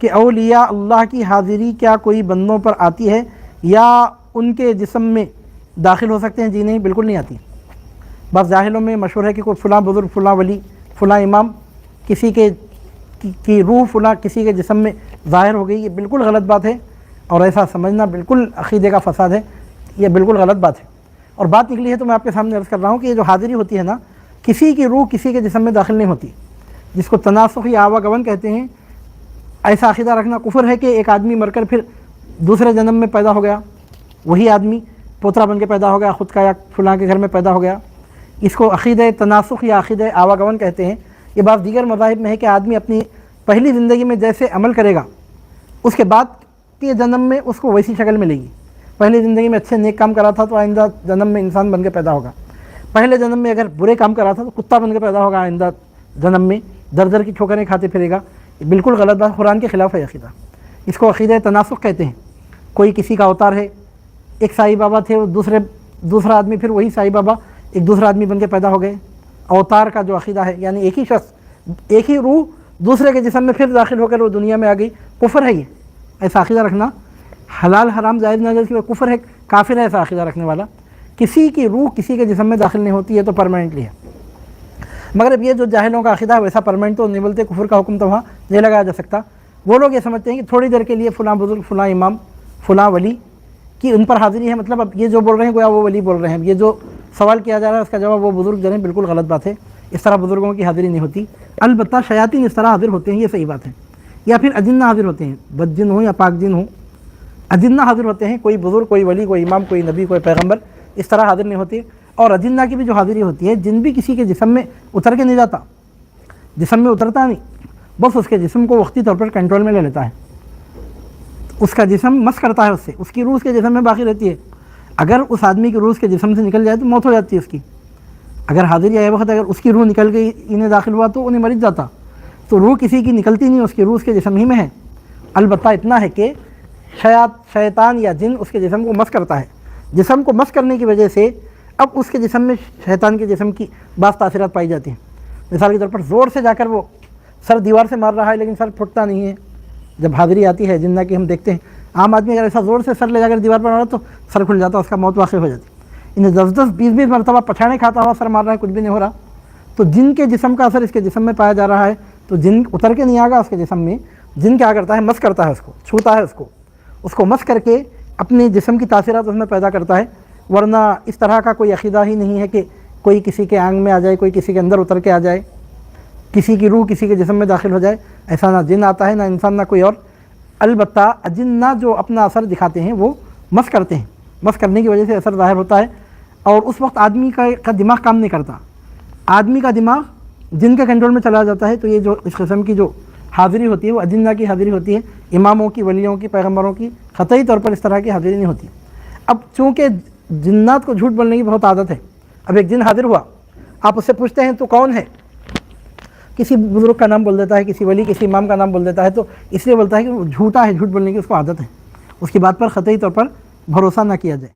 کہ اولیاء اللہ کی حاضری کیا کوئی بندوں پر آتی ہے یا ان کے جسم میں داخل ہو سکتے ہیں؟ جی نہیں، بالکل نہیں آتی۔ بس جاہلوں میں مشہور ہے کہ کوئی فلاں بزرگ، فلاں ولی، فلاں امام کسی کے کی روح فلاں کسی کے جسم میں ظاہر ہو گئی، یہ بالکل غلط بات ہے، اور ایسا سمجھنا بالکل عقیدے کا فساد ہے، یہ بالکل غلط بات ہے۔ اور بات نکلی ہے تو میں آپ کے سامنے عرض کر رہا ہوں کہ یہ جو حاضری ہوتی ہے نا، کسی کی روح کسی کے جسم میں داخل نہیں ہوتی، جس کو تناسخ یا آواگمن کہتے ہیں۔ ایسا عقیدہ رکھنا کفر ہے کہ ایک آدمی مر کر پھر دوسرے جنم میں پیدا ہو گیا، وہی آدمی پوترا بن کے پیدا ہو گیا خود کا، یا فلاں کے گھر میں پیدا ہو گیا، اس کو عقیدہ تناسخ یا عقیدہ آواگمن کہتے ہیں۔ یہ بات دیگر مذاہب میں ہے کہ آدمی اپنی پہلی زندگی میں جیسے عمل کرے گا، اس کے بعد کے جنم میں اس کو ویسی شکل ملے گی۔ پہلی زندگی میں اچھے نیک کام کرا تھا تو آئندہ جنم میں انسان بن کے پیدا ہوگا، پہلے جنم میں اگر برے کام کرا تھا تو کتا بن کے پیدا ہوگا، آئندہ جنم میں در در کی ٹھوکریں کھاتے پھرے گا۔ یہ بالکل غلط بات، قرآن کے خلاف ہے عقیدہ، اس کو عقیدہ تناسخ کہتے ہیں۔ کوئی کسی کا اوتار ہے، ایک سائی بابا تھے، وہ دوسرا آدمی پھر وہی سائی بابا ایک دوسرا آدمی بن کے پیدا ہو گئے۔ اوتار کا جو عقیدہ ہے، یعنی ایک ہی شخص ایک ہی روح دوسرے کے جسم میں پھر داخل ہو کر وہ دنیا میں آ گئی، کفر ہے۔ یہ ایسا عقیدہ رکھنا حلال حرام جائز ناجائز کی کفر ہے، کافر ہے ایسا عقیدہ رکھنے والا۔ کسی کی روح کسی کے جسم میں داخل نہیں ہوتی، یہ تو پرماننٹلی ہے۔ مگر اب یہ جو جاہلوں کا عقیدہ ہے ویسا پرماننٹ تو نہیں بولتے، کفر کا حکم تو وہاں نہیں لگایا جا سکتا۔ وہ لوگ یہ سمجھتے ہیں کہ تھوڑی دیر کے لیے فلاں بزرگ، فلاں امام، فلاں ولی کی ان پر حاضری ہے، مطلب اب یہ جو بول رہے ہیں گویا وہ ولی بول رہے ہیں۔ یہ جو سوال کیا جا رہا ہے اس کا جواب وہ بزرگ دے رہے ہیں، بالکل غلط بات ہے، اس طرح بزرگوں کی حاضری نہیں ہوتی۔ البتہ شیاطین اس طرح حاضر ہوتے ہیں، یہ صحیح بات ہے، یا پھر اجنہ حاضر ہوتے ہیں، بد جن ہوں یا پاک جن ہوں، اجنہ حاضر ہوتے ہیں، کوئی بزرگ، کوئی ولی، کوئی امام، کوئی نبی، کوئی پیغمبر اس طرح حاضر نہیں ہوتے۔ اور اجنہ کی بھی جو حاضری ہوتی ہے، جن بھی کسی کے جسم میں اتر کے نہیں جاتا، جسم میں اترتا نہیں، بس اس کے جسم کو وقتی طور پر کنٹرول میں لے لیتا ہے، اس کا جسم مس کرتا ہے اس سے، اس کی روح اس کے جسم میں باقی رہتی ہے۔ اگر اس آدمی کی روح اس کے جسم سے نکل جائے تو موت ہو جاتی ہے اس کی۔ اگر حاضری آئے وقت اگر اس کی روح نکل گئی، انہیں داخل ہوا تو انہیں مر جاتا، تو روح کسی کی نکلتی نہیں، اس کی روح اس کے جسم ہی میں ہے۔ البتہ اتنا ہے کہ شیطان یا جن اس کے جسم کو مس کرتا ہے، جسم کو مس کرنے کی وجہ سے اب اس کے جسم میں شیطان کے جسم کی بعض تاثرات پائی جاتی ہیں۔ مثال کے طور پر زور سے جا کر وہ سر دیوار سے مار رہا ہے لیکن سر پھٹتا نہیں ہے، جب حاضری آتی ہے جنہ کی ہم دیکھتے ہیں، عام آدمی اگر ایسا زور سے سر لے جا کر دیوار پر مارا تو سر کھل جاتا، اس کا موت واقع ہو جاتی۔ انہیں 10-10 20-20 مرتبہ پچھاڑے کھاتا ہوا سر مار رہا ہے، کچھ بھی نہیں ہو رہا۔ تو جن کے جسم کا اثر اس کے جسم میں پایا جا رہا ہے، تو جن اتر کے نہیں آگا اس کے جسم میں، جن کیا کرتا ہے، مس کرتا ہے اس کو، چھوتا ہے اس کو مس کر کے اپنے جسم کی تاثرات اس میں پیدا کرتا ہے۔ ورنہ اس طرح کا کوئی عقیدہ ہی نہیں ہے کہ کوئی کسی کے آنگ میں آ جائے، کوئی کسی کے اندر اتر کے آ جائے، کسی کی روح کسی کے جسم میں داخل ہو جائے، ایسا نہ جن آتا ہے، نہ انسان، نہ کوئی اور۔ البتہ اجنہ جو اپنا اثر دکھاتے ہیں وہ مس کرتے ہیں، مس کرنے کی وجہ سے اثر ظاہر ہوتا ہے، اور اس وقت آدمی کا دماغ کام نہیں کرتا، آدمی کا دماغ جن کے کنٹرول میں چلا جاتا ہے۔ تو یہ جو اس قسم کی جو حاضری ہوتی ہے وہ اجنہ کی حاضری ہوتی ہے، اماموں کی، ولیوں کی، پیغمبروں کی قطعی طور پر اس طرح کی حاضری نہیں ہوتی۔ اب چونکہ جنات کو جھوٹ بولنے کی بہت عادت ہے، اب ایک جن حاضر ہوا، آپ اس سے پوچھتے ہیں تو کون ہے، کسی بزرگ کا نام بول دیتا ہے، کسی ولی، کسی امام کا نام بول دیتا ہے، تو اس لیے بولتا ہے کہ وہ جھوٹا ہے، جھوٹ بولنے کی اس کو عادت ہے، اس کی بات پر قطعی طور پر بھروسہ نہ کیا جائے۔